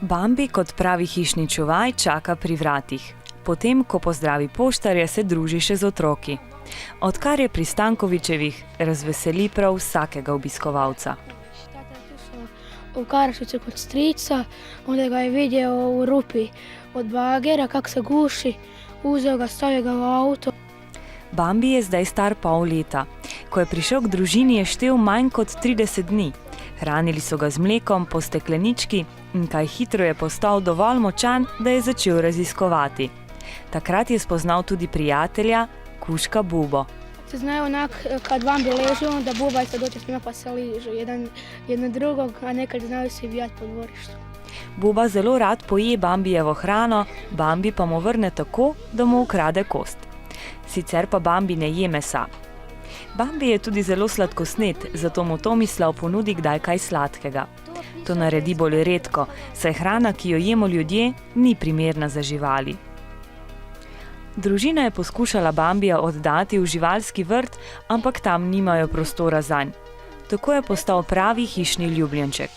Bambi kot pravi hišni čuvaj čaka pri vratih. Potem, ko pozdravi poštarja, se druži še z otroki. Odkar je pri Stankovićevih, razveseli prav vsakega obiskovalca. U Karašiću kod strica, onda ga je vidio u rupi od bagera, kak se guši, uzeo ga, stavio ga u avto. Bambi je zdaj star pol leta. Ko je prišel k družini, je štel manj kot 30 dni. Hranili so ga z mlekom po steklenički in kaj hitro je postal dovolj močan, da je začel raziskovati. Takrat je spoznal tudi prijatelja, kužka Bubo. Se znaju onak, kad Bambi leži, onda Buba se dođe s njima pa se ližu jedno drugog, a nekad znaju se bijati po dvorištu. Buba zelo rad poje Bambijevo hrano, Bambi pa mu vrne tako, da mu ukrade kost. Sicer pa Bambi ne je mesa. Bambi je tudi zelo sladkosned, zato mu Tomislav ponudi kdaj kaj sladkega. To naredi bolj redko, saj hrana, ki jo jemo ljudje, ni primerna za živali. Družina je poskušala Bambija oddati v živalski vrt, ampak tam nimajo prostora zanj. Tako je postal pravi hišni ljubljenček.